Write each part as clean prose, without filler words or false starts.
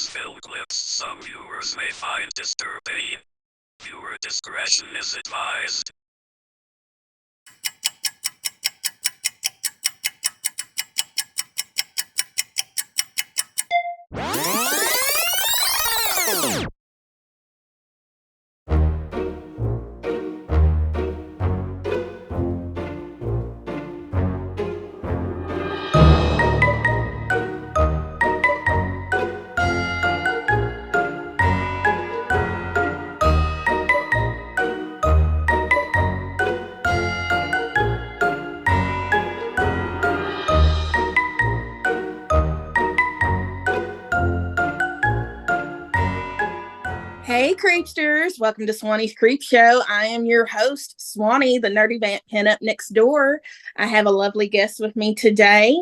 filled clips some viewers may find disturbing. Viewer discretion is advised. Hey Creepsters, welcome to Swannie's Creepshow. I am your host, Swannie, the nerdy vamp pinup next door. I have a lovely guest with me today.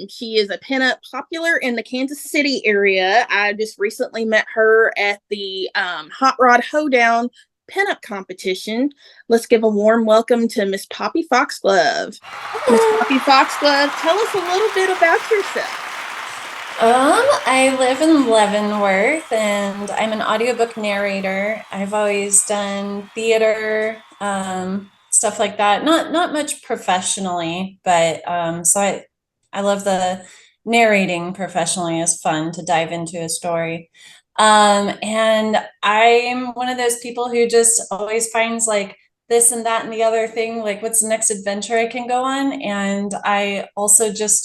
She is a pinup popular in the Kansas City area. I just recently met her at the Hot Rod Hoedown pinup competition. Let's give a warm welcome to Miss Poppy Foxglove. Miss Poppy Foxglove, tell us a little bit about yourself. I live in Leavenworth and I'm an audiobook narrator. I've always done theater, stuff like that. Not much professionally, but I love the narrating professionally is fun to dive into a story. And I'm one of those people who just always finds like this and that and the other thing, like what's the next adventure I can go on. And I also just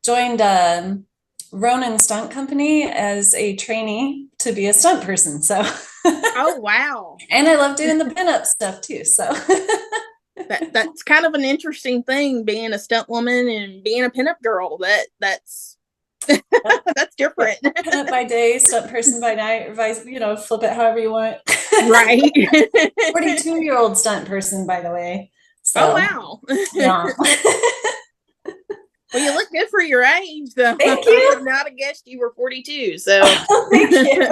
joined Ronin Stunt Company as a trainee to be a stunt person. So, Oh wow! And I love doing the pinup stuff too. So that's kind of an interesting thing, being a stunt woman and being a pinup girl. That's that's different. Pinup by day, stunt person by night. Vice, flip it however you want. Right. 42-year-old stunt person, by the way. So, oh wow! Yeah. Well, you look good for your age, though. Thank you. I would not have guessed you were 42. So, thank you.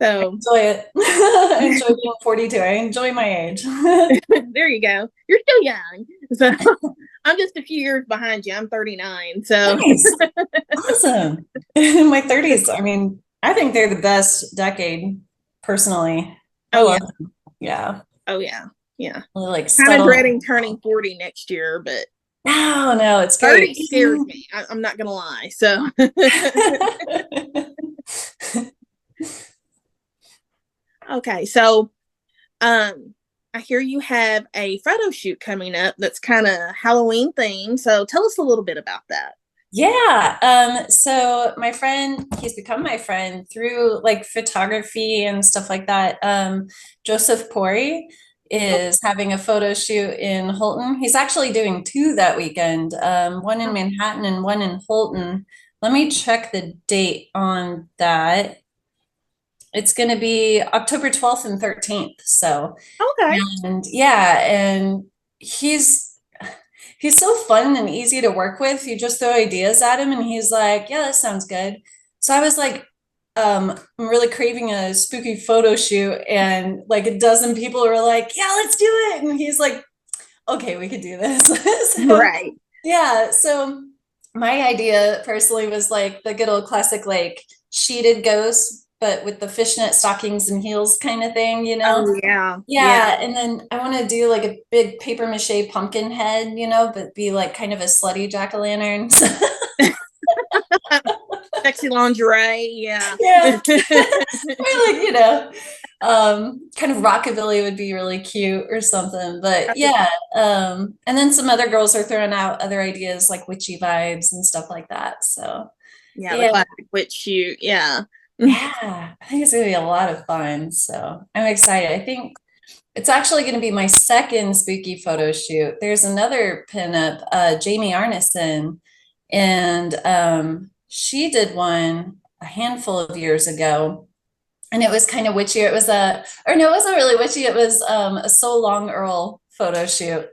So, enjoy it. I enjoy being 42. I enjoy my age. There you go. You're still young. So, I'm just a few years behind you. I'm 39. So, nice. Awesome. In my 30s, I mean, I think they're the best decade, personally. Oh, yeah. Them. Yeah. Oh, yeah. Yeah. Like kind of dreading turning 40 next year, but no, it's scary. 30 scares me. I'm not gonna lie. So okay, so I hear you have a photo shoot coming up that's kind of Halloween themed. So tell us a little bit about that. Yeah. So my friend, he's become my friend through like photography and stuff like that. Joseph Pori is having a photo shoot in Holton. He's actually doing two that weekend, one in Manhattan and one in Holton. Let me check the date on that. It's going to be October 12th and 13th. So, okay. And yeah, and he's so fun and easy to work with. You just throw ideas at him and he's like, yeah, that sounds good. So I was like, I'm really craving a spooky photo shoot, and like a dozen people were like, yeah, let's do it. And he's like, okay, we could do this. So, right. Yeah. So my idea personally was like the good old classic, like sheeted ghosts, but with the fishnet stockings and heels kind of thing, Oh, yeah. Yeah. And then I want to do like a big paper mache pumpkin head, but be like kind of a slutty jack-o'-lantern. Sexy lingerie, yeah. Yeah. Or like, kind of rockabilly would be really cute or something. But yeah. And then some other girls are throwing out other ideas like witchy vibes and stuff like that. So yeah. The classic witch shoot, yeah. Yeah, I think it's gonna be a lot of fun. So I'm excited. I think it's actually going to be my second spooky photo shoot. There's another pinup, Jamie Arneson, and she did one a handful of years ago, and it was kind of witchy. It was no, it wasn't really witchy. It was a So Long Earl photo shoot.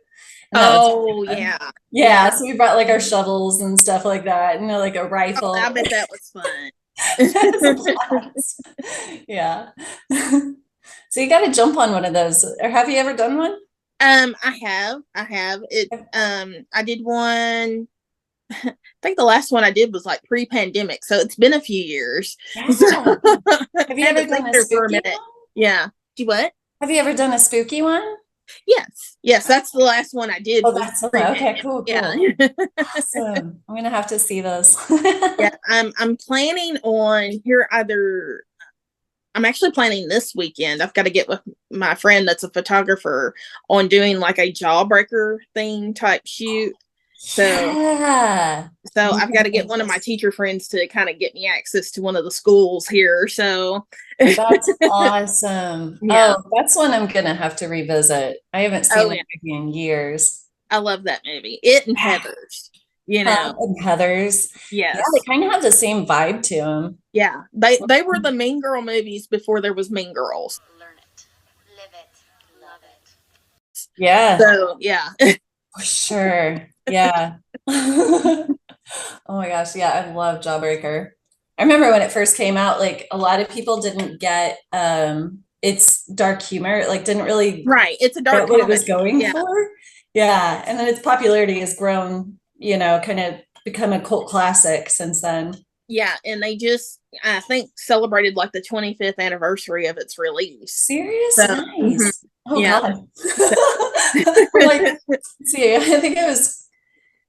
Oh yeah. Yeah. So we brought like our shovels and stuff like that, and like a rifle. Oh, I bet that was fun. Yeah. So you got to jump on one of those. Or have you ever done one? I have it. I did one I think the last one I did was like pre-pandemic, so it's been a few years. Yeah. So, Have you ever done a spooky one? Yeah. Do you what? Have you ever done a spooky one? Yes, that's the last one I did. Oh, that's okay. Cool. Yeah. Awesome. I'm gonna have to see those. Yeah, I'm planning on here either. I'm actually planning this weekend. I've got to get with my friend that's a photographer on doing like a Jawbreaker thing type shoot. So Yeah. so I've got to get one of my teacher friends to kind of get me access to one of the schools here. So That's awesome. Yeah. Oh, that's one I'm gonna have to revisit. I haven't seen that movie in years. I love that movie. It and Heathers, you know. And Heathers. Yes. Yeah, they kind of have the same vibe to them. Yeah. They were the Mean Girl movies before there was Mean Girls. Learn it, live it, love it. Yeah. So yeah. For sure. Yeah. Oh my gosh. Yeah, I love Jawbreaker. I remember when it first came out, like a lot of people didn't get its dark humor, like didn't really Right. It's a dark what it was going Yeah. for. Yeah. And then its popularity has grown, you know, kind of become a cult classic since then. Yeah, and they just I think celebrated like the 25th anniversary of its release. Serious? So, Nice. Oh yeah. God. We're like, see, I think I was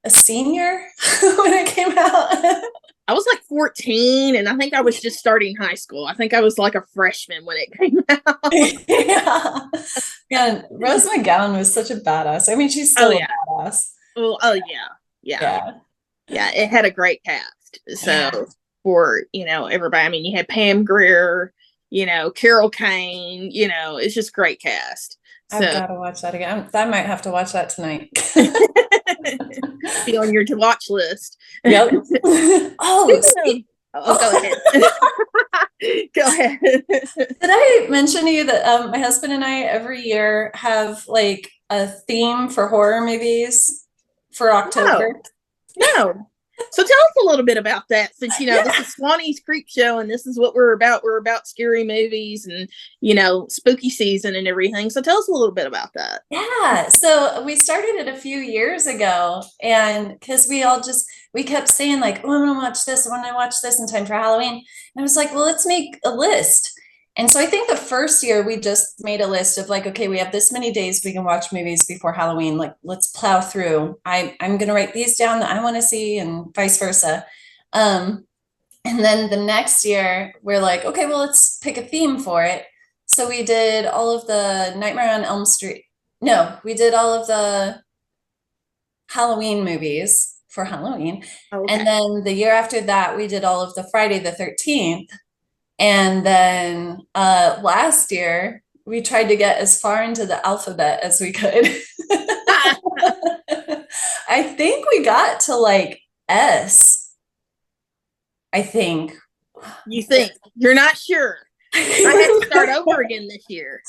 a senior when it came out. I was like 14, and I think I was just starting high school. I think I was like a freshman when it came out. Yeah. Yeah. Rose McGowan was such a badass. I mean, she's still a badass. Oh yeah. Yeah. Yeah, it had a great cast. So for, everybody, I mean, you had Pam Grier, Carol Kane, it's just great cast. So I've got to watch that again. I might have to watch that tonight. Be on your to watch list. Yep. Oh, go ahead. Go ahead. Did I mention to you that my husband and I every year have like a theme for horror movies for October? No. So tell us a little bit about that, since this is Swannie's Creepshow and this is what we're about. We're about scary movies and spooky season and everything. So tell us a little bit about that. Yeah. So we started it a few years ago, and because we kept saying like, oh, I want to watch this, I want to watch this in time for Halloween. And I was like, well, let's make a list. And so I think the first year we just made a list of like, okay, we have this many days we can watch movies before Halloween. Like, let's plow through. I'm going to write these down that I want to see, and vice versa. And then the next year we're like, okay, well, let's pick a theme for it. So we did all of the Nightmare on Elm Street. No, we did all of the Halloween movies for Halloween. Okay. And then the year after that, we did all of the Friday the 13th. And then last year, we tried to get as far into the alphabet as we could. I think we got to like S. I think. You think? You're not sure. I had to start over again this year.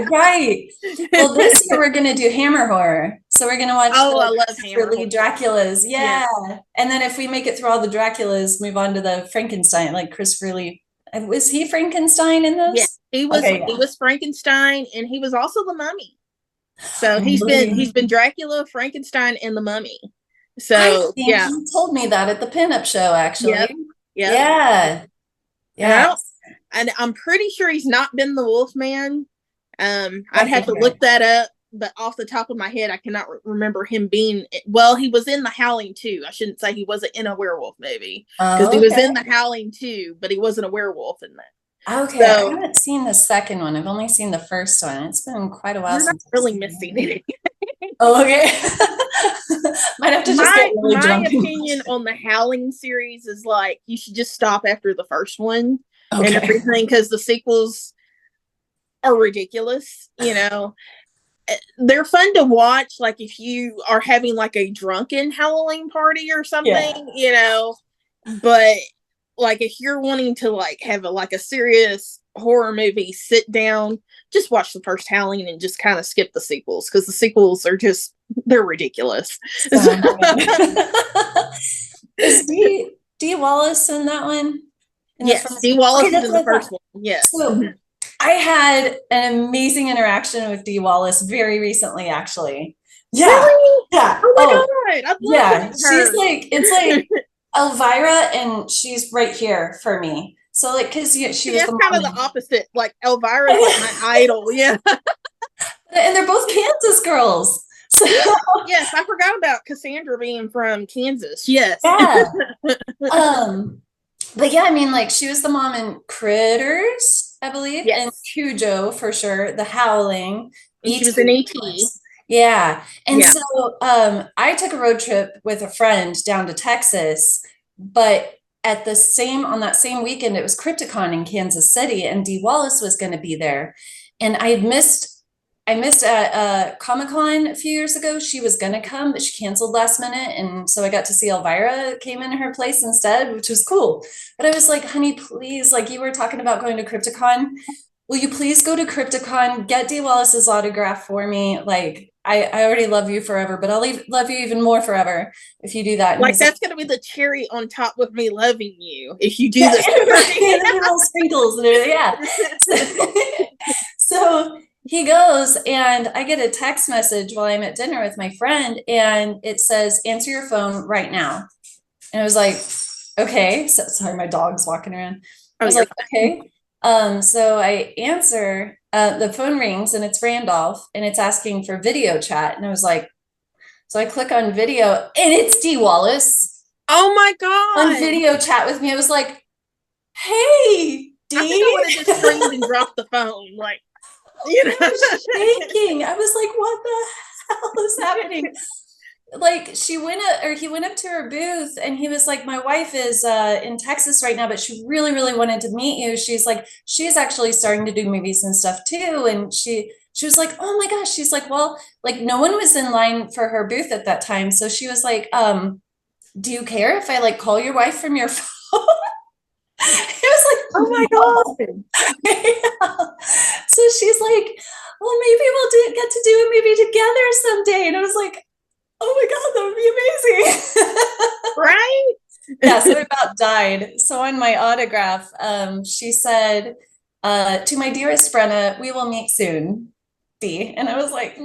Right. Well, this year we're going to do Hammer Horror. So we're going to watch I love Hammer Horror. Draculas. Yeah. And then if we make it through all the Draculas, move on to the Frankenstein, like Christopher Lee. Was he Frankenstein in those? Yeah, he was. Okay, yeah. He was Frankenstein, and he was also the Mummy. So he's been Dracula, Frankenstein, and the Mummy. So you told me that at the pinup show, actually. Yep. Yeah. And I'm pretty sure he's not been the Wolfman. I'd have to look that up, but off the top of my head, I cannot remember him being. Well, he was in The Howling 2. I shouldn't say he wasn't in a werewolf movie, because he was in The Howling 2, but he wasn't a werewolf in that. Okay, so, I haven't seen the second one. I've only seen the first one. It's been quite a while since. Not really missing anything. Oh, okay. Might have to just get really drunk. My opinion on the Howling series is like you should just stop after the first one and everything, because the sequels are ridiculous. They're fun to watch, like if you are having like a drunken Halloween party or something, but like if you're wanting to like have a serious horror movie, sit down, just watch the first Howling and just kind of skip the sequels, because the sequels are they're ridiculous. Is Dee Wallace in that one? Yes, Dee Wallace is in the first one. Yes. So, I had an amazing interaction with Dee Wallace very recently, actually. Yeah. Really? Yeah. Oh my God. I'd love to meet her. She's like, it's like Elvira, and she's right here for me. So like, cause she was That's the kind of mom. the opposite. Like Elvira's like my idol. Yeah. And they're both Kansas girls. So Yes, I forgot about Cassandra being from Kansas. Yes. yeah. But yeah, I mean, like she was the mom in Critters, I believe, and Yes. Cujo for sure, The Howling. She was in of ET. course. Yeah. And Yeah. so I took a road trip with a friend down to Texas, but on that same weekend, it was Crypticon in Kansas City, and Dee Wallace was going to be there. And I missed at Comic-Con a few years ago. She was gonna come, but she canceled last minute. And so I got to see Elvira came in her place instead, which was cool. But I was like, honey, please, like you were talking about going to Crypticon. Will you please go to Crypticon, get Dee Wallace's autograph for me? Like, I already love you forever, but I'll love you even more forever if you do that. And Like that's gonna be the cherry on top of me loving you if you do this. Little sprinkles and everything. Yeah. So he goes, and I get a text message while I'm at dinner with my friend, and it says, answer your phone right now. And I was like, okay. So, sorry, my dog's walking around. I was like, okay. So I answer, the phone rings, and it's Randolph, and it's asking for video chat. And I was like, so I click on video, and it's Dee Wallace. Oh my God. On video chat with me. I was like, hey, Dee. I think I would have just screamed and dropped the phone. Like, you know, I was shaking. I was like, what the hell is happening? Like he went up to her booth, and he was like, my wife is in Texas right now, but she really, really wanted to meet you. She's like, she's actually starting to do movies and stuff too. And she was like, oh my gosh. She's like, well, like no one was in line for her booth at that time. So she was like, do you care if I like call your wife from your phone? It was like, oh my God. Yeah. So she's like, well, maybe we'll get to do a movie together someday. And I was like, oh my God, that would be amazing. right? Yeah, so I about died. So on my autograph, she said, to my dearest Brenna, we will meet soon, Dee. And I was like,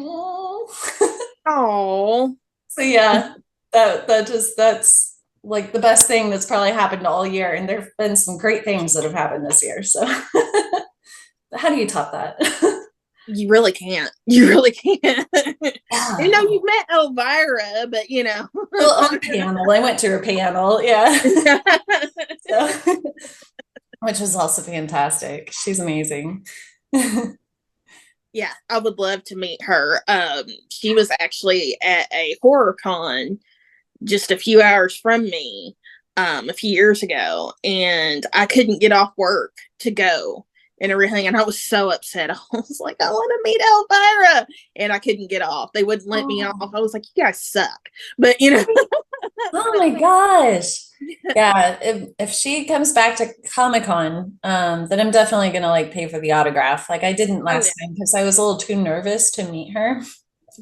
Oh. So yeah, that's like the best thing that's probably happened all year. And there've been some great things that have happened this year. So how do you top that? You really can't. You really can't. Yeah. You know, you've met Elvira, but you know. Well, on panel. I went to her panel, yeah. So, which was also fantastic. She's amazing. Yeah, I would love to meet her. She was actually at a horror con just a few hours from me a few years ago, and I couldn't get off work to go and everything, and I was so upset. I was like, I want to meet Elvira, and I couldn't get off. They wouldn't let me off. I was like, you guys suck. But you know. Oh my gosh. Yeah, if she comes back to Comic-Con, then I'm definitely gonna like pay for the autograph. Like I didn't last time because I was a little too nervous to meet her.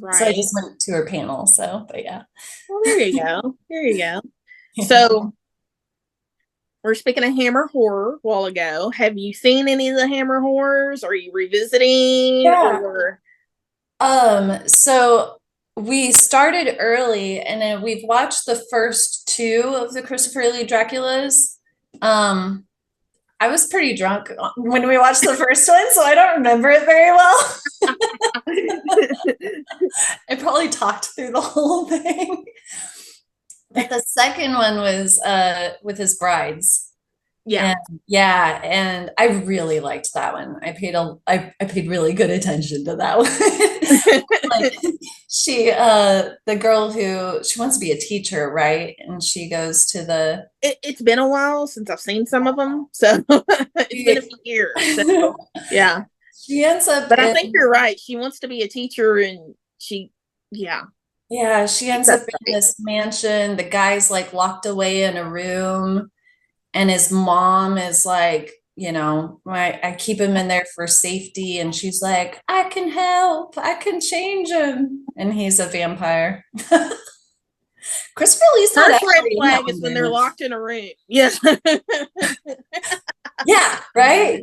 Right. So I just went to her panel. So, but yeah. Well, there you go. There you go. So we're speaking of Hammer horror a while ago. Have you seen any of the Hammer horrors? Are you revisiting? Yeah. Or So we started early, and then we've watched the first two of the Christopher Lee Draculas. I was pretty drunk when we watched the first one, so I don't remember it very well. I probably talked through the whole thing. But the second one was with his brides. Yeah. And I really liked that one. I paid really good attention to that one. Like the girl who she wants to be a teacher, right? And she goes to it's been a while since I've seen some of them, so it's been a few years. So, yeah. She ends up, but I think you're right. She wants to be a teacher, and she ends up in this mansion. The guy's like locked away in a room. And his mom is like, you know, I keep him in there for safety. And she's like, I can help. I can change him. And he's a vampire. Christopher Lee's not first red flag is when they're locked in a room. Yes. Yeah, right?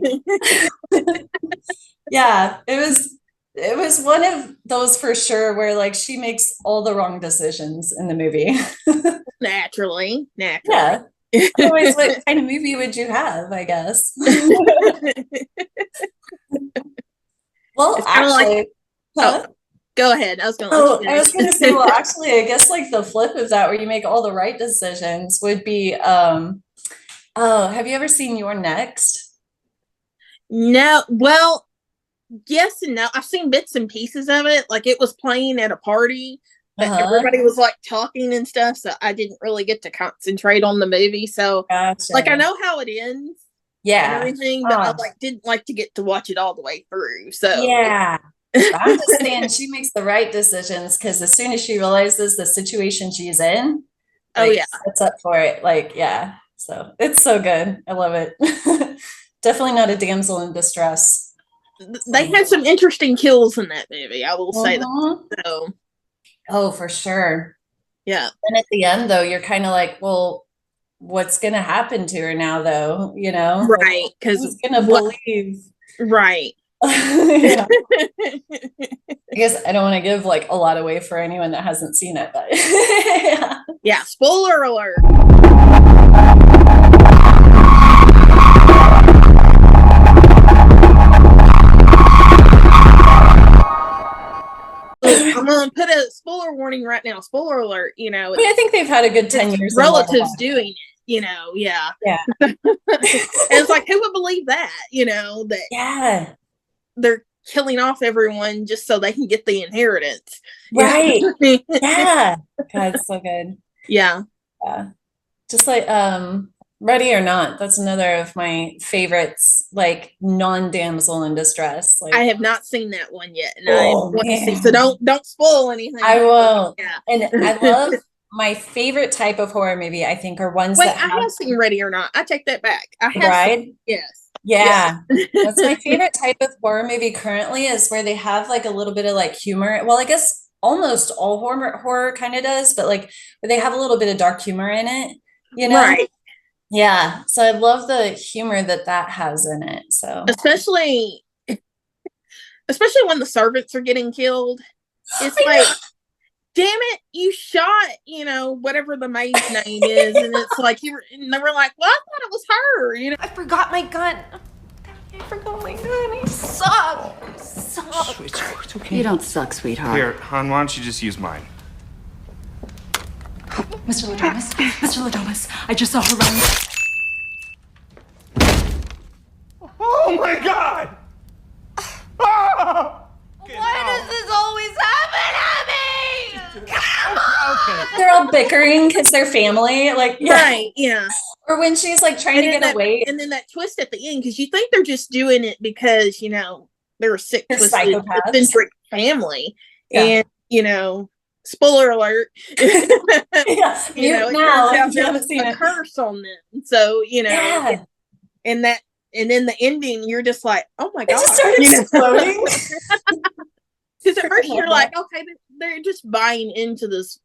Yeah, it was it was one of those for sure where like she makes all the wrong decisions in the movie. Naturally. Yeah. Otherwise, what kind of movie would you have, I guess? Well, It's kind of actually, like, huh? go ahead. I was going to Oh, let I you was going to say, well, actually, I guess like the flip of that, where you make all the right decisions, would be, oh, have you ever seen You're Next? No, well, yes and no. I've seen bits and pieces of it. Like it was playing at a party, but everybody was like talking and stuff, so I didn't really get to concentrate on the movie. So, Gotcha. like, I know how it ends, and everything, but I like didn't like to get to watch it all the way through. So, yeah. I'm just saying she makes the right decisions because as soon as she realizes the situation she's in, oh yeah, sets up for it. Like, yeah. So it's so good. I love it. Definitely not a damsel in distress. They had some interesting kills in that movie. I will say that. So, oh, for sure. Yeah. And at the end, though, you're kind of like, well, what's going to happen to her now, though? You know, right? Because who's going to believe? Right. Yeah. I guess I don't want to give like a lot away for anyone that hasn't seen it, but yeah. Spoiler alert. I'm gonna put a spoiler warning right now. Spoiler alert. You know, I think they've had a good 10 years. Relatives doing it. You know, yeah. And it's like, who would believe that? You know that. They're killing off everyone just so they can get the inheritance. Right. Yeah. God, it's so good. Yeah. Just like Ready or Not, that's another of my favorites, like non-damsel in distress. Like I have not seen that one yet, and I want to see. So don't spoil anything. I won't. Yeah. And I love my favorite type of horror movie, I think, are ones that I have seen Ready or Not. I take that back. I have seen, yes. Yeah. That's my favorite type of horror movie currently, is where they have like a little bit of like humor. Well, I guess almost all horror kind of does, but like where they have a little bit of dark humor in it, you know? Right. Yeah. So I love the humor that has in it. So especially when the servants are getting killed. It's like, damn it, you shot, you know, whatever the maid's name is. And it's like, and they were like, well, I thought it was her, you know. I forgot my gun. I forgot my gun. I suck. I suck. It's okay. You don't suck, sweetheart. Here, hon, why don't you just use mine? Mr. Ladomas, Mr. Ladomas, I just saw her running. Oh my God! Oh! Why does this always happen to me? Come on! Okay. They're all bickering because they're family, like right, yeah. Or when she's like trying to get away, and then that twist at the end, because you think they're just doing it because, you know, they're a sick, twisted, eccentric family, and you know, spoiler alert. Yeah, you know, now it turns out there's a curse on them. So you know, and then the ending, you're just like, oh my god, it just started exploding. Because at first you're like, okay, they're just buying into this,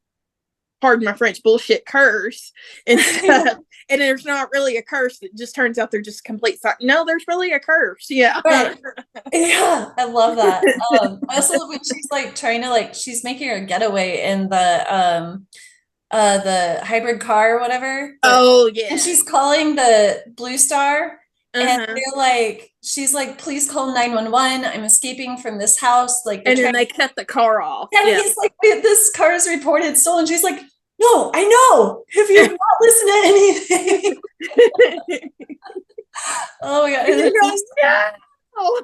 pardon my French, bullshit curse and stuff. And there's not really a curse. It just turns out they're just complete. No, there's really a curse. Yeah. Right. Yeah. I love that. I also love when she's like trying to she's making her getaway in the hybrid car or whatever. Oh yeah. And she's calling the Blue Star. And they're like, she's like, please call 911. I'm escaping from this house. Like, and then they cut the car off. And he's like, this car is reported stolen. She's like, no, I know. If you not listen to anything. Oh my god. And you're like, no.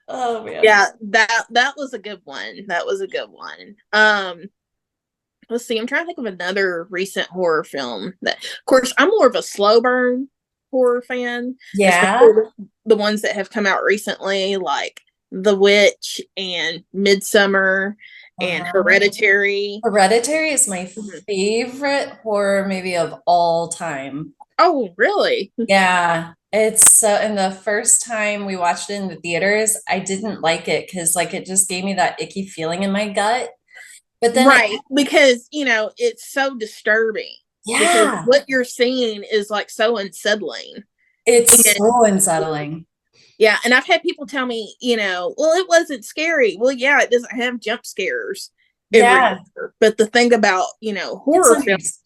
Oh man. Yeah, that was a good one. That was a good one. Let's see, I'm trying to think of another recent horror film that, of course, I'm more of a slow burn horror fan. Yeah. The ones that have come out recently, like The Witch and Midsummer and Hereditary. Hereditary is my favorite horror movie of all time. Oh, really? Yeah. It's so, and the first time we watched it in the theaters, I didn't like it because it just gave me that icky feeling in my gut. But then because you know it's so disturbing. Yeah, because what you're seeing is like so unsettling. It's so unsettling. Yeah, and I've had people tell me, well, it wasn't scary. Well, yeah, it doesn't have jump scares every year. But the thing about, horror films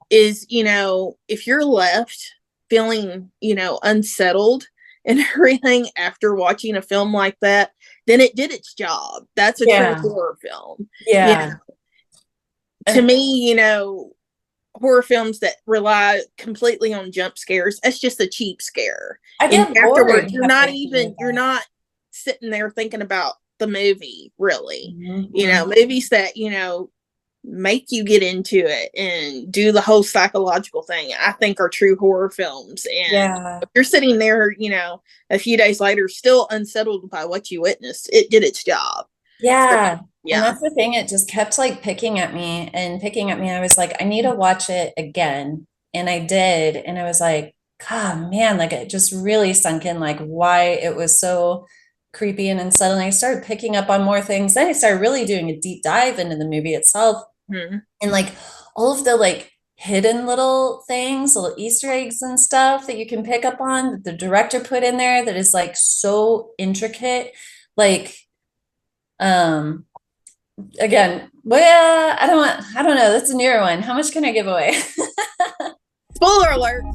is, if you're left feeling, unsettled and everything after watching a film like that, then it did its job. That's a true horror film. Yeah. To me, horror films that rely completely on jump scares, that's just a cheap scare. And afterwards, you're not sitting there thinking about the movie, really. Movies that, make you get into it and do the whole psychological thing, I think are true horror films. And if you're sitting there, a few days later, still unsettled by what you witnessed, it did its job. Yeah. And that's the thing. It just kept like picking at me. I was like, I need to watch it again. And I did. And I was like, God, man, like it just really sunk in, like why it was so creepy and unsettling. I started picking up on more things. Then I started really doing a deep dive into the movie itself. And like all of the like hidden little things, little Easter eggs and stuff that you can pick up on that the director put in there that is like so intricate. Like, again, well, I don't know. That's a newer one. How much can I give away? Spoiler alert.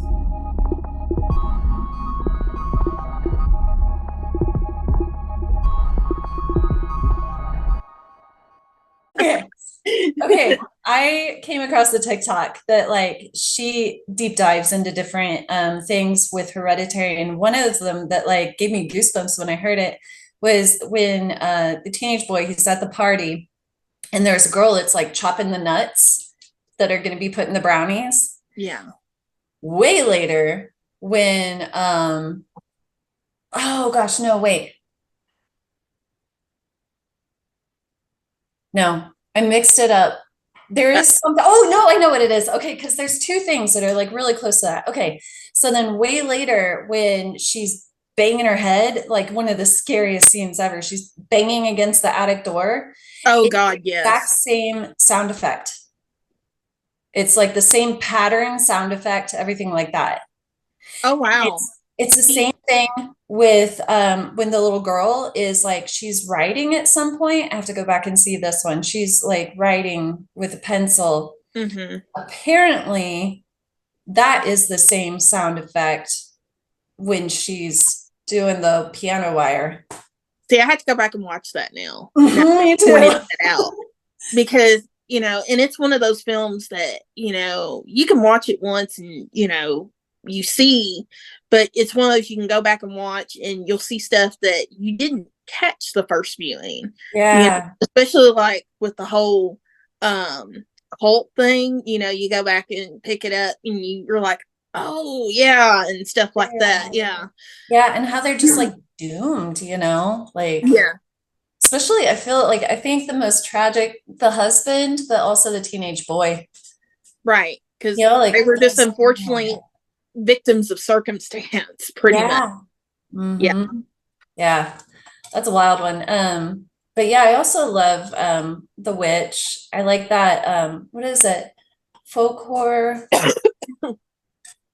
Okay. I came across the TikTok that like she deep dives into different things with Hereditary, and one of them that like gave me goosebumps when I heard it was when the teenage boy, he's at the party and there's a girl that's like chopping the nuts that are going to be put in the brownies. Yeah. Way later when oh gosh, no, wait. No, I mixed it up. There is something. Oh no, I know what it is. Okay, because there's two things that are like really close to that. Okay, so then way later when she's banging her head, like one of the scariest scenes ever, she's banging against the attic door. Oh God, yes. Exact same sound effect. It's like the same pattern, sound effect, everything like that. Oh wow. It's the same thing with when the little girl is like, she's writing at some point. I have to go back and see this one. She's like writing with a pencil. Apparently, that is the same sound effect when she's doing the piano wire. See, I had to go back and watch that now. Me too. Out. Because, and it's one of those films that, you can watch it once and, you see, but it's one of those you can go back and watch and you'll see stuff that you didn't catch the first viewing. Yeah. Especially like with the whole cult thing, you go back and pick it up and you're like, oh yeah, and stuff like that. Yeah. Yeah. And how they're just like doomed, like, especially I think the most tragic, the husband, but also the teenage boy. Right. Because they were just unfortunately victims of circumstance, pretty much. Yeah, that's a wild one. But yeah, I also love The Witch. I like that. What is it? Folk horror.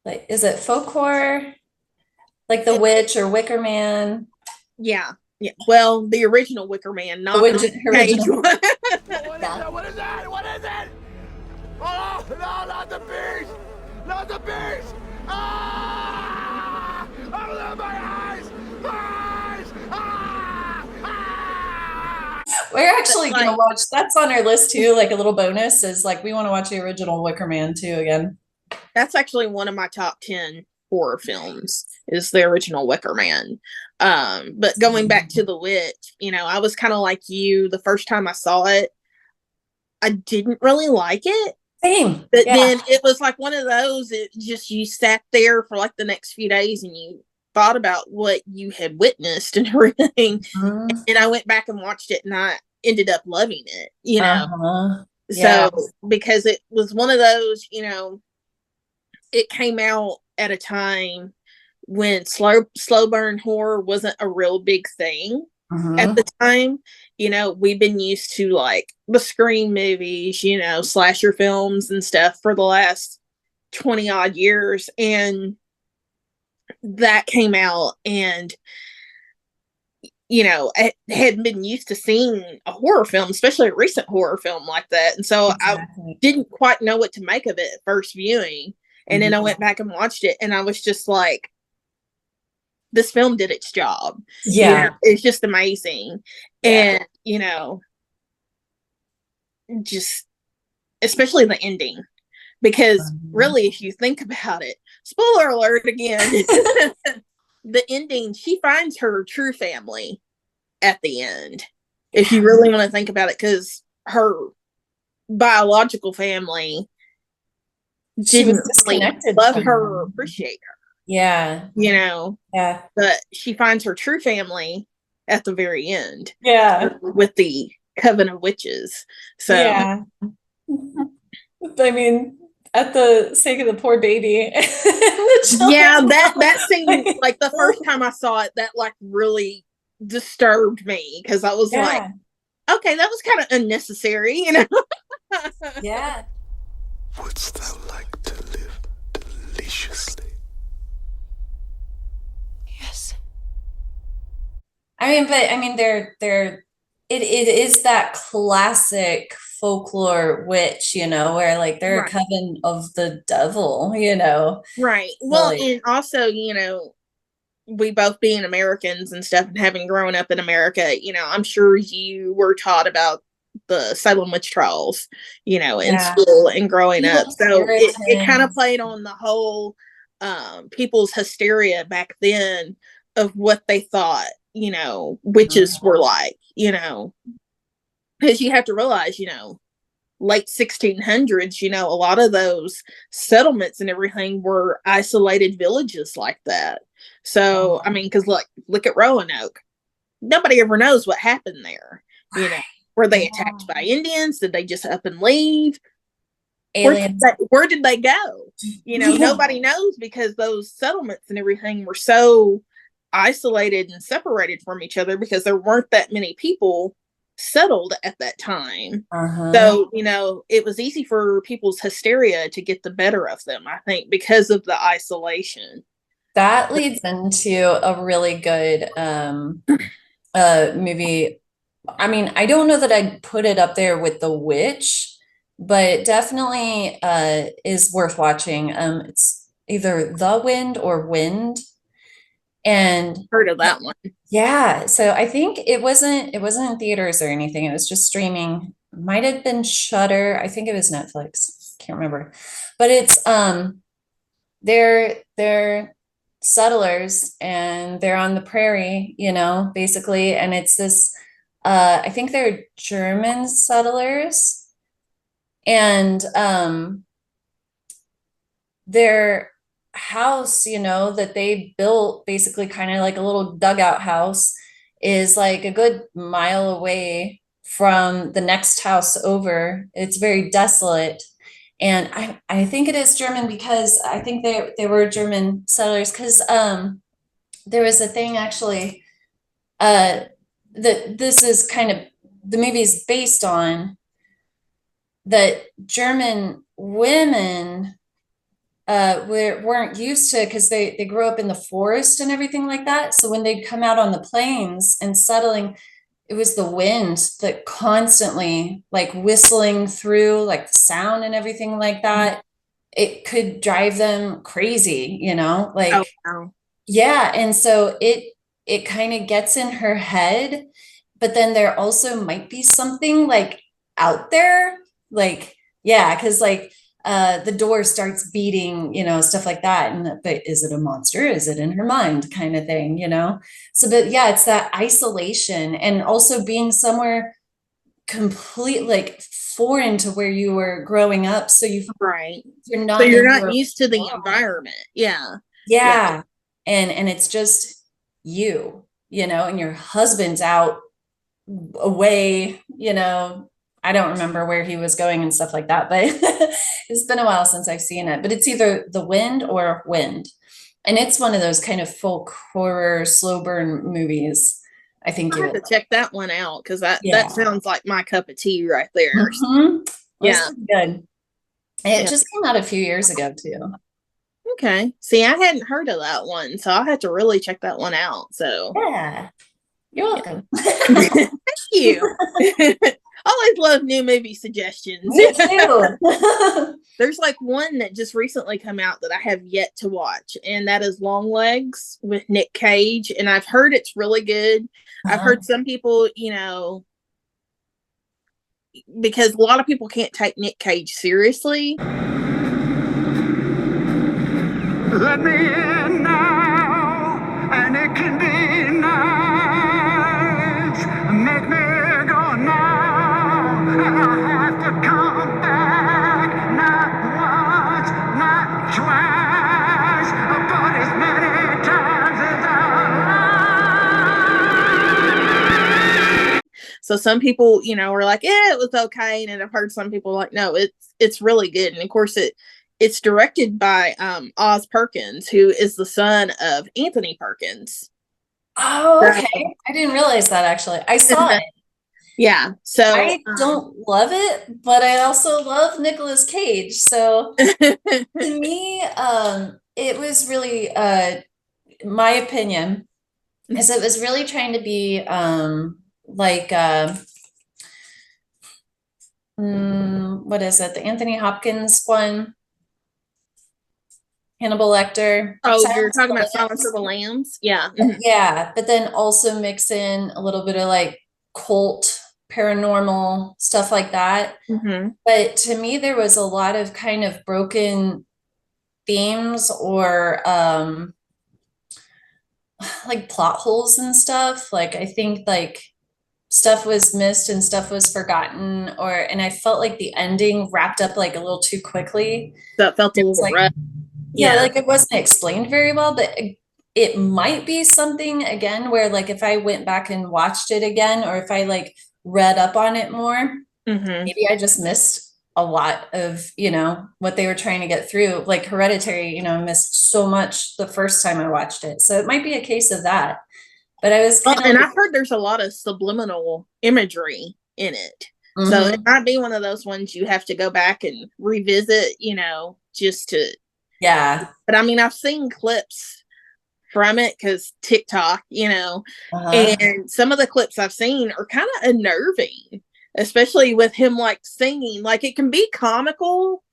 Like, is it folk horror? Like The Witch or Wicker Man? Yeah. Well, the original Wicker Man, not the original. What is that? What is it? Oh no, not the beast! Not the beast! Ah! Open my eyes! My eyes! Ah! Ah! We're actually gonna watch. That's on our list too. Like a little bonus is like we want to watch the original Wicker Man too again. That's actually one of my top 10 horror films. Is the original Wicker Man. But going back to The Witch, I was kind of like you. The first time I saw it, I didn't really like it. Same. But then it was like one of those, you sat there for like the next few days and you thought about what you had witnessed and everything. And I went back and watched it and I ended up loving it, So, because it was one of those, it came out at a time when slow burn horror wasn't a real big thing at the time. We've been used to like the Scream movies, slasher films and stuff for the last 20 odd years. And that came out, and I had been used to seeing a horror film, especially a recent horror film like that. And so I didn't quite know what to make of it at first viewing. And then I went back and watched it, and I was just like, this film did its job. Yeah. It's just amazing. Yeah. And, just especially the ending. Because really, if you think about it, spoiler alert again, the ending, she finds her true family at the end. If you really want to think about it, because her biological family didn't really love her or appreciate her. Yeah. Yeah. But she finds her true family at the very end. Yeah. With the Coven of Witches. So yeah. I mean, at the sake of the poor baby. that scene, like the first time I saw it, that like really disturbed me, because I was like, okay, that was kind of unnecessary, Yeah. Wouldst thou like to live deliciously? Yes. It is that classic folklore witch, where like they're a coven of the devil, Right. Well, and also, we both being Americans and stuff, and having grown up in America, I'm sure you were taught about the Salem witch trials, in school and growing up. So it kind of played on the whole people's hysteria back then of what they thought, witches were like, because you have to realize, late 1600s, a lot of those settlements and everything were isolated villages like that. So, I mean, because look at Roanoke. Nobody ever knows what happened there. Were they attacked by Indians? Did they just up and leave? Aliens. Where did they go? Nobody knows, because those settlements and everything were so isolated and separated from each other, because there weren't that many people settled at that time. So, it was easy for people's hysteria to get the better of them, I think, because of the isolation. That leads into a really good movie. I mean, I don't know that I'd put it up there with The Witch, but it definitely is worth watching. It's either The Wind or Wind. And heard of that one. Yeah. So I think it wasn't in theaters or anything. It was just streaming. Might have been Shudder. I think it was Netflix. Can't remember. But it's they're settlers, and they're on the prairie, basically. And it's this I think they're German settlers, and their house, that they built, basically kind of like a little dugout house, is like a good mile away from the next house over. It's very desolate. And I think it is German, because I think they were German settlers, because there was a thing actually that this is kind of the movie's based on, that German women weren't used to, because they grew up in the forest and everything like that. So when they'd come out on the plains and settling, it was the wind that constantly, like, whistling through, like the sound and everything like that. It could drive them crazy, like, oh, wow. Yeah. And so it kind of gets in her head, but then there also might be something like out there, like, yeah, because like the door starts beating, stuff like that. But is it a monster? Is it in her mind, kind of thing, So, but yeah, it's that isolation, and also being somewhere complete, like, foreign to where you were growing up. So you're not used to the environment. Yeah. And it's just you, and your husband's out away, I don't remember where he was going and stuff like that, but it's been a while since I've seen it. But it's either The Wind or Wind. And it's one of those kind of folk horror, slow burn movies. I think you have to check that one out, because that sounds like my cup of tea right there. Yeah. Good. It just came out a few years ago too. Okay. See, I hadn't heard of that one, so I'll have to really check that one out. So Yeah. You're welcome. thank you. I always love new movie suggestions. Me too. There's like one that just recently come out that I have yet to watch, and that is Longlegs with Nick Cage. And I've heard it's really good. I've heard some people, because a lot of people can't take Nick Cage seriously. Let me in now, and it can be nice. Make me go now, and I have to come back. Not once, not twice, but as many times as I like. So some people, were like, "Yeah, it was okay," and I've heard some people like, "No, it's really good." And of course, it's directed by Oz Perkins, who is the son of Anthony Perkins. Oh, okay. I didn't realize that actually. I saw it. Yeah. So I don't love it, but I also love Nicolas Cage. So to me, it was really my opinion is it was really trying to be what is it? The Anthony Hopkins one. Hannibal Lecter. Oh, you're talking about Silence of the Lambs? Yeah. Yeah, but then also mix in a little bit of like cult, paranormal stuff like that. But to me, there was a lot of kind of broken themes or like plot holes and stuff. Like I think like stuff was missed and stuff was forgotten, and I felt like the ending wrapped up like a little too quickly. That felt a little rough. Yeah, like it wasn't explained very well, but it might be something again where like if I went back and watched it again, or if I like read up on it more, maybe I just missed a lot of, what they were trying to get through. Like Hereditary, I missed so much the first time I watched it. So it might be a case of that. But I was and I've heard there's a lot of subliminal imagery in it. So it might be one of those ones you have to go back and revisit, just to. Yeah. But I mean, I've seen clips from it because TikTok, and some of the clips I've seen are kind of unnerving, especially with him like singing. Like it can be comical,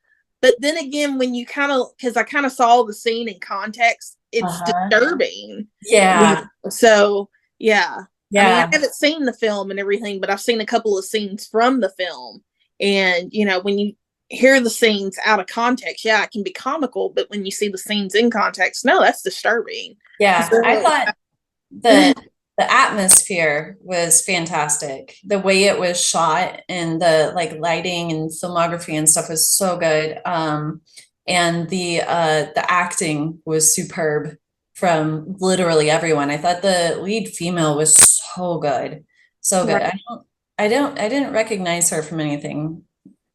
but then again, when you because I kind of saw the scene in context, it's disturbing. Yeah. So, yeah. Yeah. I mean, I haven't seen the film and everything, but I've seen a couple of scenes from the film. And, when you hear the scenes out of context, yeah, it can be comical, but when you see the scenes in context, no, that's disturbing. Yeah, so, I thought the atmosphere was fantastic. The way it was shot and the like lighting and filmography and stuff was so good. And the acting was superb from literally everyone. I thought the lead female was so good, so good. Right. I didn't recognize her from anything,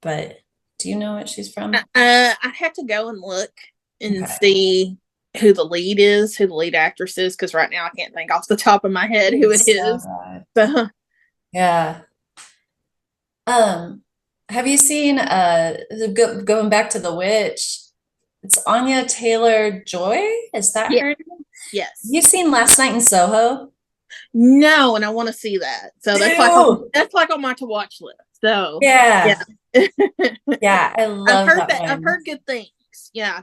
but. Do you know what she's from? I have to go and look and see who the lead actress is, because right now I can't think off the top of my head who it is. So. Yeah. Have you seen going back to The Witch? It's Anya Taylor-Joy. Is that her name? Yes. You seen Last Night in Soho? No, and I want to see that. So that's like on my to watch list. So yeah. Yeah, I love I've heard that one. I've heard good things. Yeah.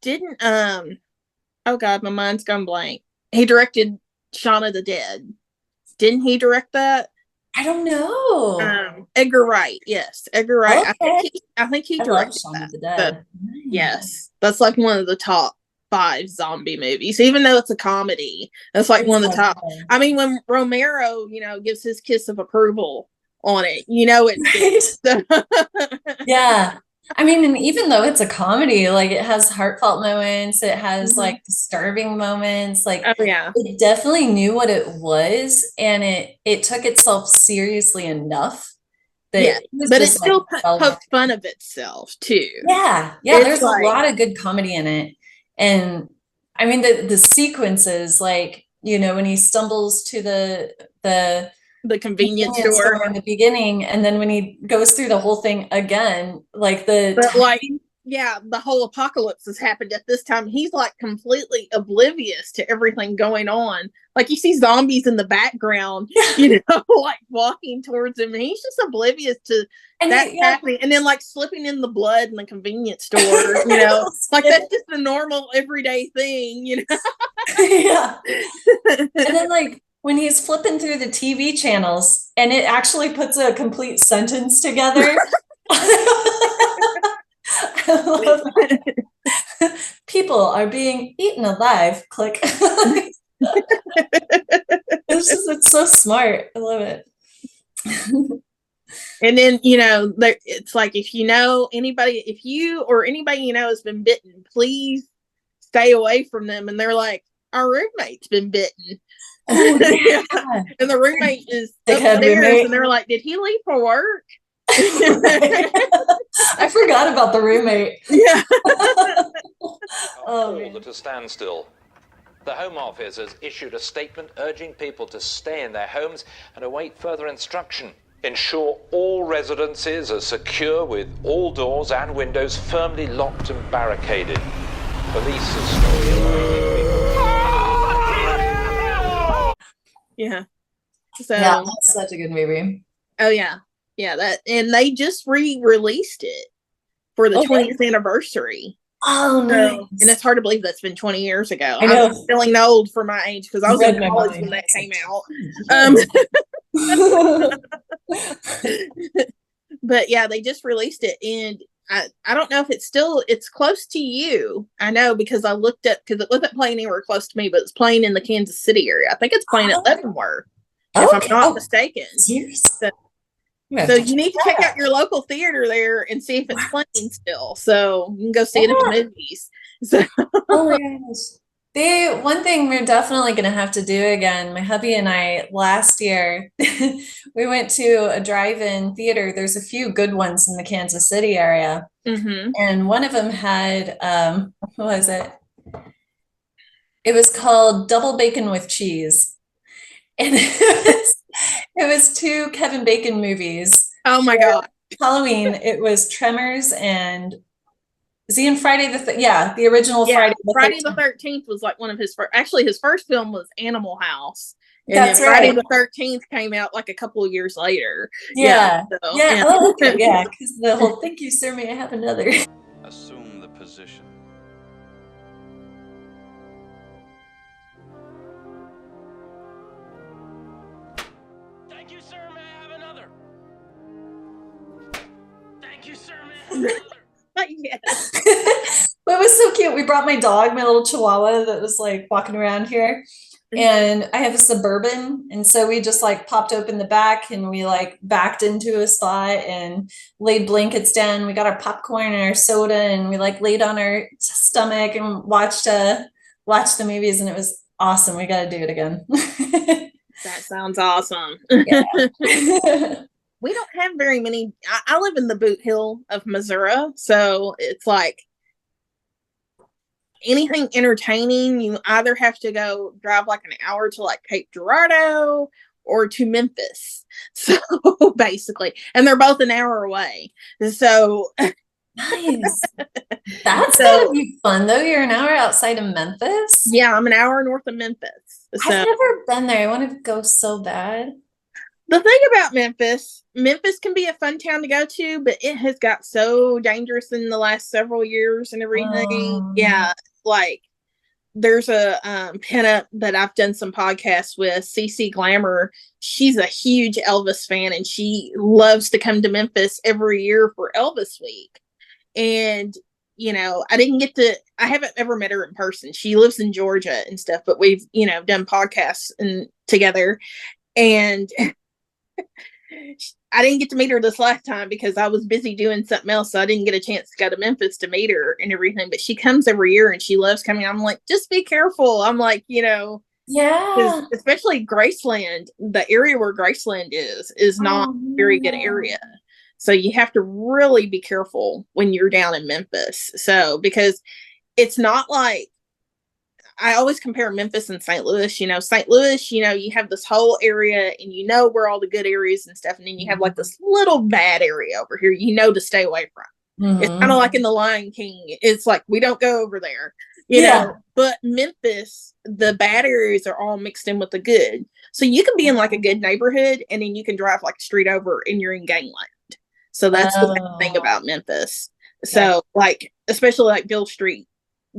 Didn't oh god, my mind's gone blank. He directed Shaun of the Dead. Didn't he direct that? I don't know. Edgar Wright. Yes, Edgar Wright. Okay. I think he directed Shaun of the Dead. Nice. Yes, that's like one of the top 5 zombie movies. Even though it's a comedy, that's like one of the top. I mean, when Romero, gives his kiss of approval on it, it's yeah. I mean, and even though it's a comedy, like it has heartfelt moments, it has like disturbing moments, like it definitely knew what it was, and it took itself seriously enough that but it still poked fun of itself too. Yeah, there's a lot of good comedy in it. And I mean the sequences, like when he stumbles to the convenience store in the beginning, and then when he goes through the whole thing again, like the yeah, the whole apocalypse has happened at this time. He's like completely oblivious to everything going on. Like you see zombies in the background, like walking towards him, and he's just oblivious to that happening. And then like slipping in the blood in the convenience store, like that's just a normal everyday thing, Yeah. And then like when he's flipping through the TV channels and it actually puts a complete sentence together. I love that. People are being eaten alive. Click. It's so smart. I love it. And then, it's like if you or anybody has been bitten, please stay away from them. And they're like, our roommate's been bitten. Oh, yeah. And the roommate is Dickhead upstairs, roommate. and they're like, did he leave for work? I forgot about the roommate. Yeah. Oh, All at a standstill. The Home Office has issued a statement urging people to stay in their homes and await further instruction. Ensure all residences are secure with all doors and windows firmly locked and barricaded. Police are slowly Yeah. So yeah, that's such a good movie. Oh yeah. Yeah, and they just re-released it for the 20th anniversary. Oh, nice. And it's hard to believe that's been 20 years ago. I know. I'm feeling old for my age because I was in college when that came out. But yeah, they just released it, and I don't know if it's close to you. I know because I looked up, because it wasn't playing anywhere close to me, but it's playing in the Kansas City area. I think it's playing at Leavenworth, if I'm not mistaken. So you need to check out your local theater there and see if it's playing still. So you can go see it in the movies. So. Oh my gosh. One thing we're definitely going to have to do again, my hubby and I, last year, we went to a drive-in theater. There's a few good ones in the Kansas City area. Mm-hmm. And one of them had, what was it? It was called Double Bacon with Cheese. And it was two Kevin Bacon movies. Oh my God. Halloween. It was Tremors and is he in Friday the original Friday the 13th was like one of his first. Actually, his first film was Animal House. And That's then Friday right. the 13th came out like a couple of years later. Yeah. So, yeah. Oh, okay. Yeah. Because the whole thank you, sir, may I have another? Assume the position. Thank you, sir. May I have another? Thank you, sir. May I have another? Yes. But it was so cute. We brought my dog, my little Chihuahua that was like walking around here. And I have a Suburban. And so we just like popped open the back and we like backed into a spot and laid blankets down. We got our popcorn and our soda and we like laid on our stomach and watched the movies, and it was awesome. We got to do it again. That sounds awesome. Yeah. We don't have very many. I live in the Boot Hill of Missouri, so it's like anything entertaining, you either have to go drive like an hour to like Cape Girardeau or to Memphis. So basically, and they're both an hour away. So nice. That's gonna be fun though. You're an hour outside of Memphis. Yeah, I'm an hour north of Memphis. So I've never been there. I want to go so bad. The thing about Memphis can be a fun town to go to, but it has got so dangerous in the last several years and everything. Yeah, like there's a pinup that I've done some podcasts with, CC Glamour. She's a huge Elvis fan, and she loves to come to Memphis every year for Elvis Week. And I haven't ever met her in person. She lives in Georgia and stuff, but we've done podcasts together, and I didn't get to meet her this last time because I was busy doing something else. So I didn't get a chance to go to Memphis to meet her and everything, but she comes every year and she loves coming. I'm like, just be careful. I'm like, yeah, especially Graceland, the area where Graceland is not a very good area. So you have to really be careful when you're down in Memphis. So, because it's not like, I always compare Memphis and St. Louis. St. Louis, you have this whole area and where all the good areas and stuff. And then you have like this little bad area over here, to stay away from. It's kind of like in The Lion King. It's like, we don't go over there, you know. But Memphis, the bad areas are all mixed in with the good. So you can be in like a good neighborhood, and then you can drive like a street over and you're in gangland. So that's the bad thing about Memphis. So like, especially like Beale Street.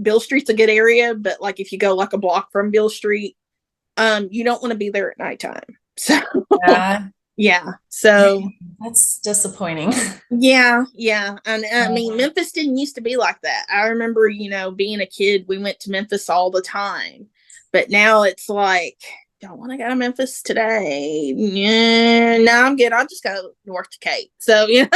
Beale Street's a good area, but like if you go like a block from Beale Street, you don't want to be there at nighttime. So yeah. So that's disappointing. Yeah. And I mean, Memphis didn't used to be like that. I remember, being a kid, we went to Memphis all the time. But now it's like, don't want to go to Memphis today. Yeah, no, I'm good. I'll just go north to Cape. So yeah.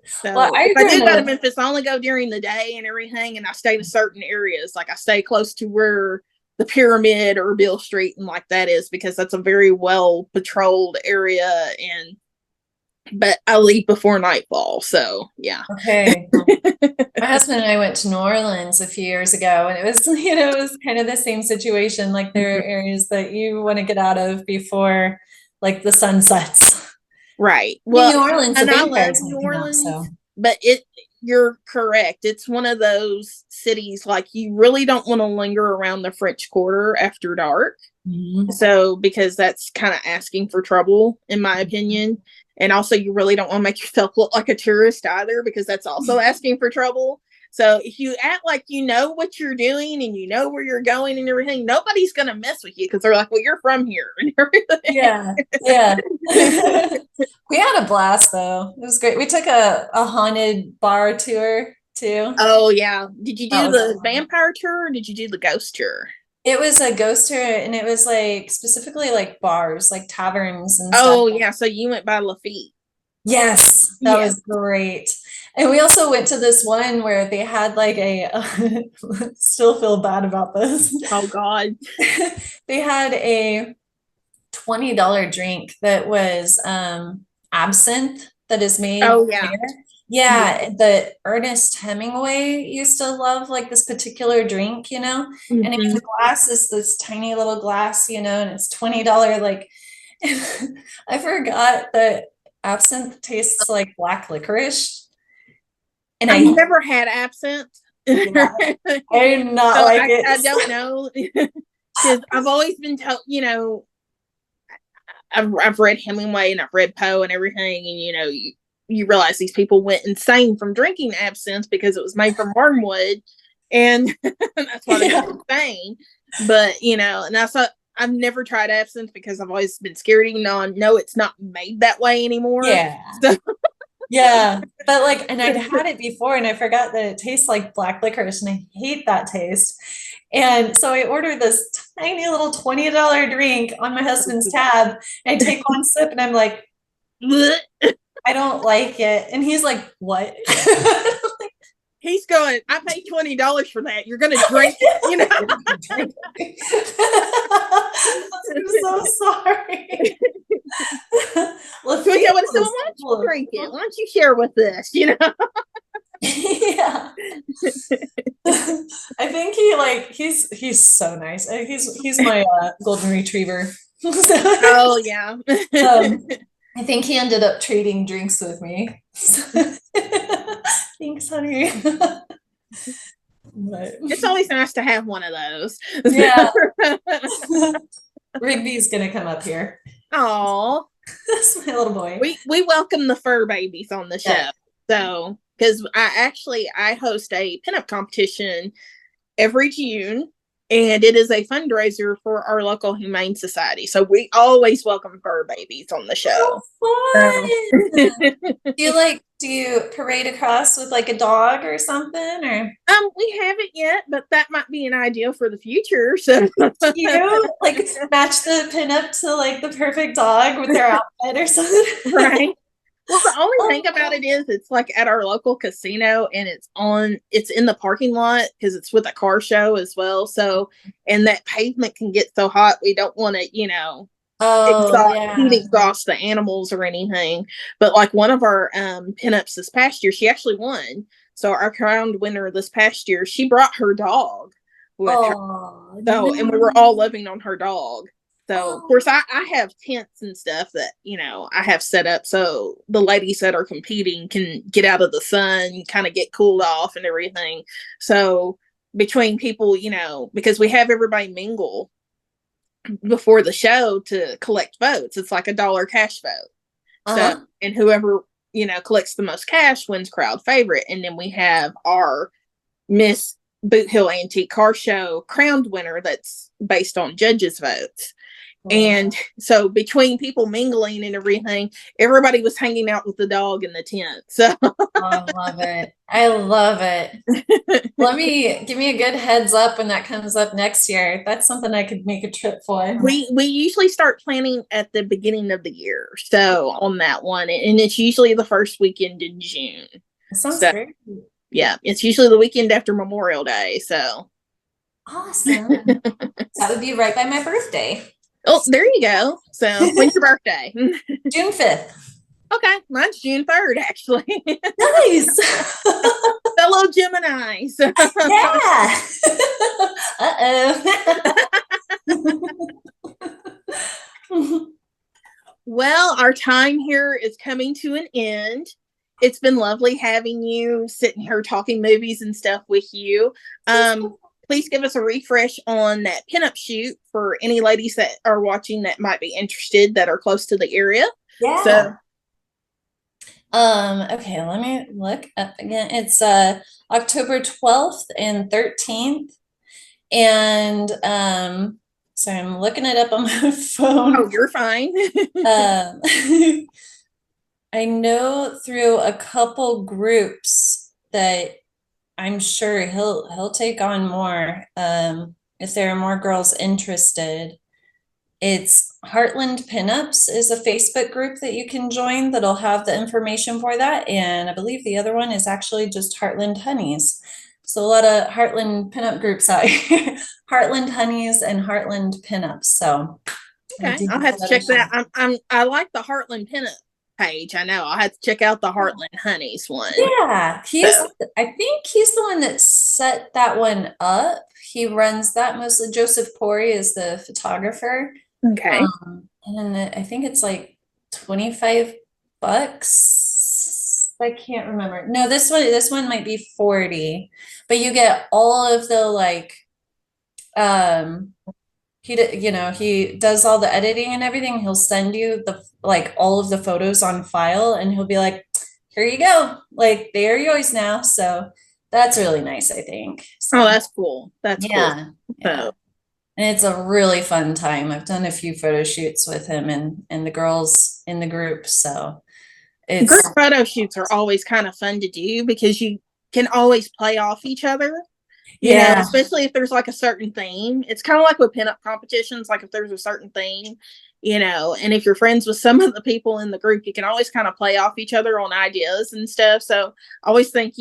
So Well, if I do go to Memphis, I only go during the day and everything, and I stay to certain areas. Like I stay close to where the Pyramid or Beale Street and like that is, because that's a very well patrolled area. But I leave before nightfall. So yeah. Okay. My husband and I went to New Orleans a few years ago, and it was, it was kind of the same situation. Like there are areas that you want to get out of before like the sun sets. Right. Well, New Orleans, and I love New Orleans, but you're correct. It's one of those cities, like, you really don't want to linger around the French Quarter after dark. So, because that's kind of asking for trouble, in my opinion. And also, you really don't want to make yourself look like a tourist either, because that's also asking for trouble. So if you act like you know what you're doing and you know where you're going and everything, nobody's going to mess with you, because they're like, well, you're from here and everything. Yeah. We had a blast, though. It was great. We took a haunted bar tour, too. Oh, yeah. Did you do the vampire tour, or did you do the ghost tour? It was a ghost tour, and it was like specifically like bars, like taverns and stuff. Oh, yeah. So you went by Lafitte. Yes, that was great. And we also went to this one where they had like still feel bad about this. Oh God. They had a $20 drink that was absinthe that is made. Oh yeah. Yeah, the Ernest Hemingway used to love like this particular drink, and the glass is this tiny little glass, and it's $20. Like, I forgot that absinthe tastes like black licorice, and I've never had absinthe. I do not so like it. I don't know, because I've always been told, I've read Hemingway and I've read Poe and everything, and you realize these people went insane from drinking absinthe because it was made from wormwood, and that's why they went insane. But and I thought, I've never tried absinthe because I've always been scared, even though I know it's not made that way anymore. Yeah. So. Yeah. But like, and I'd had it before and I forgot that it tastes like black licorice, and I hate that taste. And so I ordered this tiny little $20 drink on my husband's tab, and I take one sip and I'm like, I don't like it. And he's like, what? He's going, I paid $20 for that. You're going to drink it, I'm so sorry. Why don't you drink it? Why don't you share with us, Yeah. I think he's so nice. He's my golden retriever. Oh yeah. I think he ended up trading drinks with me. Thanks, honey. But it's always nice to have one of those. Yeah. Rigby's gonna come up here. Oh, that's my little boy. We welcome the fur babies on the show. Yeah. So, because I host a pinup competition every June, and it is a fundraiser for our local humane society. So we always welcome fur babies on the show. Do you parade across with like a dog or something, or? We haven't yet, but that might be an idea for the future. So like match the pinup to like the perfect dog with their outfit or something, right? Well, the only thing about it is it's like at our local casino, and it's in the parking lot because it's with a car show as well. So, and that pavement can get so hot, we don't want to, exhaust the animals or anything. But like one of our pinups this past year, she actually won. So our crowned winner this past year, she brought her dog with her. So, and we were all loving on her dog. So, of course, I have tents and stuff that, I have set up so the ladies that are competing can get out of the sun, kind of get cooled off and everything. So, between people, because we have everybody mingle before the show to collect votes. It's like $1 cash vote. So, and whoever, collects the most cash wins crowd favorite. And then we have our Miss Boot Hill Antique Car Show crowned winner that's based on judges' votes. And so between people mingling and everything, everybody was hanging out with the dog in the tent. So I love it. I love it. Give me a good heads up when that comes up next year. That's something I could make a trip for. We usually start planning at the beginning of the year. So on that one, and it's usually the first weekend in June. That sounds great. Yeah, it's usually the weekend after Memorial Day. So awesome. That would be right by my birthday. Oh, there you go. So when's your birthday? June 5th. Okay, mine's June 3rd, actually. Nice. Fellow Gemini. So. Yeah. Well, our time here is coming to an end. It's been lovely having you sitting here talking movies and stuff with you. Please give us a refresh on that pinup shoot for any ladies that are watching that might be interested that are close to the area. Yeah. So, okay, let me look up again. It's October 12th and 13th. And so I'm looking it up on my phone. Oh, you're fine. I know through a couple groups that I'm sure he'll take on more if there are more girls interested. It's Heartland Pinups is a Facebook group that you can join that'll have the information for that. And I believe the other one is actually just Heartland Honeys. So a lot of Heartland pinup groups out here. Heartland Honeys and Heartland Pinups. So okay, I'll have to check that. I like the Heartland Pinup page. I know. I'll have to check out the Heartland Honeys one. Yeah, I think he's the one that set that one up. He runs that mostly. Joseph Pori is the photographer. Okay. And I think it's like $25. I can't remember. No, this one might be 40, but you get all of the like he does all the editing and everything. He'll send you the like all of the photos on file and he'll be like, here you go. Like they are yours now. So that's really nice, I think. So, oh, that's cool. That's cool. Yeah. And it's a really fun time. I've done a few photo shoots with him and the girls in the group. So group photo shoots are always kind of fun to do because you can always play off each other. You know, especially if there's like a certain theme. It's kind of like with pinup competitions, like if there's a certain theme, and if you're friends with some of the people in the group, you can always kind of play off each other on ideas and stuff. So I always think,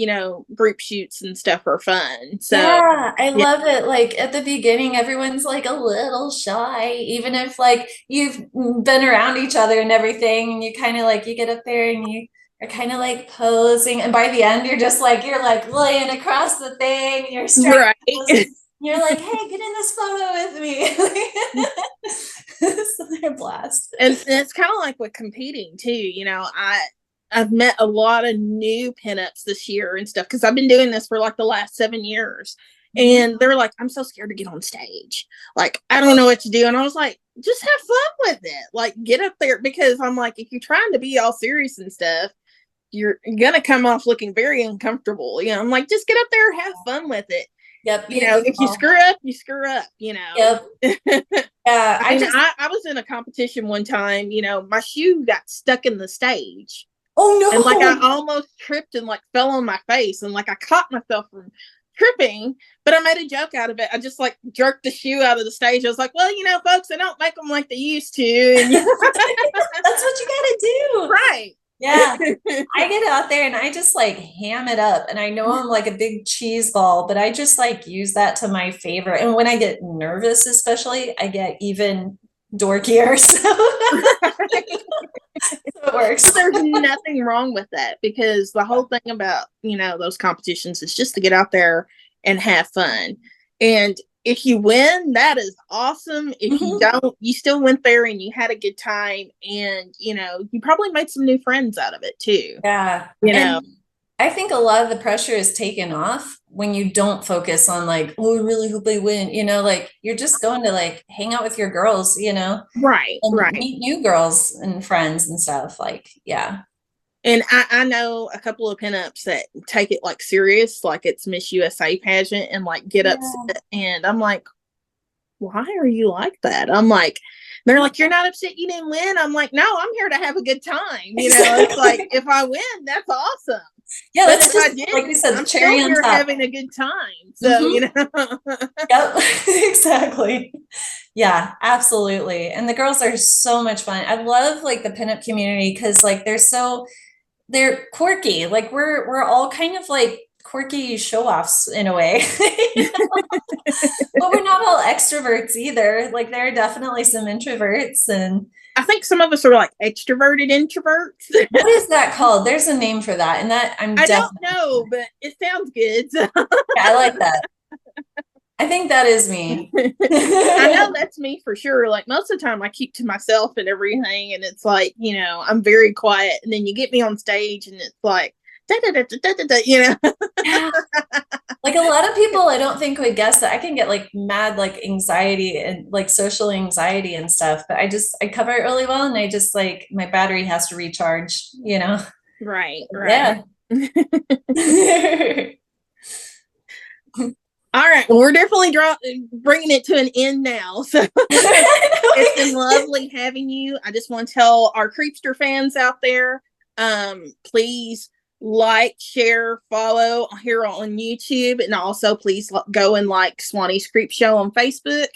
group shoots and stuff are fun. So yeah, I love it. Like at the beginning, everyone's like a little shy, even if like you've been around each other and everything, and you kind of like, you get up there and you are kind of like posing, and by the end you're like laying across the thing, you're right. You're like, hey, get in this photo with me. So they're a blast. And it's kind of like with competing too. I've met a lot of new pinups this year and stuff because I've been doing this for like the last 7 years. And they're like, I'm so scared to get on stage. Like, I don't know what to do. And I was like, just have fun with it. Like, get up there. Because I'm like, if you're trying to be all serious and stuff, you're going to come off looking very uncomfortable. I'm like, just get up there, have fun with it. Yep. If you screw up, you screw up, Yep. Yeah. I was in a competition one time, my shoe got stuck in the stage. Oh no. And like I almost tripped and like fell on my face and like I caught myself from tripping, but I made a joke out of it. I just like jerked the shoe out of the stage. I was like, well, folks, they don't make them like they used to. And, that's what you gotta do. Right. Yeah. I get out there and I just like ham it up. And I know I'm like a big cheese ball, but I just like use that to my favor. And when I get nervous, especially, I get even dorkier. So it works. There's nothing wrong with that because the whole thing about, those competitions is just to get out there and have fun. And if you win, that is awesome. If you don't, you still went there and you had a good time, and you know, you probably made some new friends out of it too. Yeah. You know, I think a lot of the pressure is taken off when you don't focus on like, oh, I really hope they win. You know, like you're just going to like hang out with your girls, you know, right, and right. meet new girls and friends and stuff. Like, yeah. And I know a couple of pinups that take it like serious, like it's Miss USA pageant, and like get upset. And I'm like, why are you like that? I'm like, they're like, you're not upset you didn't win. I'm like, no, I'm here to have a good time. You know, it's like if I win, that's awesome. Yeah, but that's if I just did, like you said, I'm cherry still on here top. having a good time. So you know, Yep, exactly. Yeah, absolutely. And the girls are so much fun. I love like the pinup community because like they're quirky. Like we're all kind of like quirky show-offs in a way. You know? But we're not all extroverts either. Like there are definitely some introverts, and I think some of us are like extroverted introverts. what is that called? There's a name for that, and that I don't know, but it sounds good. So. Yeah, I like that. I think that is me. I know that's me for sure. Like most of the time I keep to myself and everything, and it's like, you know, I'm very quiet, and then you get me on stage and it's like da, da, da, da, da, da, you know. Yeah. Like a lot of people I don't think would guess that I can get like mad like anxiety and like social anxiety and stuff, but I cover it really well, and I just like my battery has to recharge, you know. Right. Yeah. All right. Well, we're definitely bringing it to an end now. So it's been lovely having you. I just want to tell our Creepster fans out there, please like, share, follow here on YouTube. And also please go and like Swannie's Creepshow on Facebook.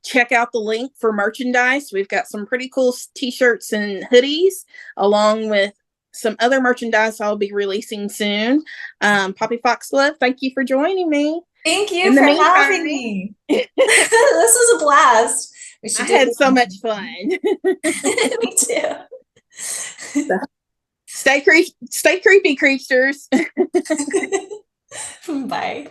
Check out the link for merchandise. We've got some pretty cool t-shirts and hoodies, along with some other merchandise I'll be releasing soon. Poppy Foxglove, thank you for joining me. Thank you for having me. This was a blast. I had so much fun. Me too. So, stay creepy, creepsters. Bye.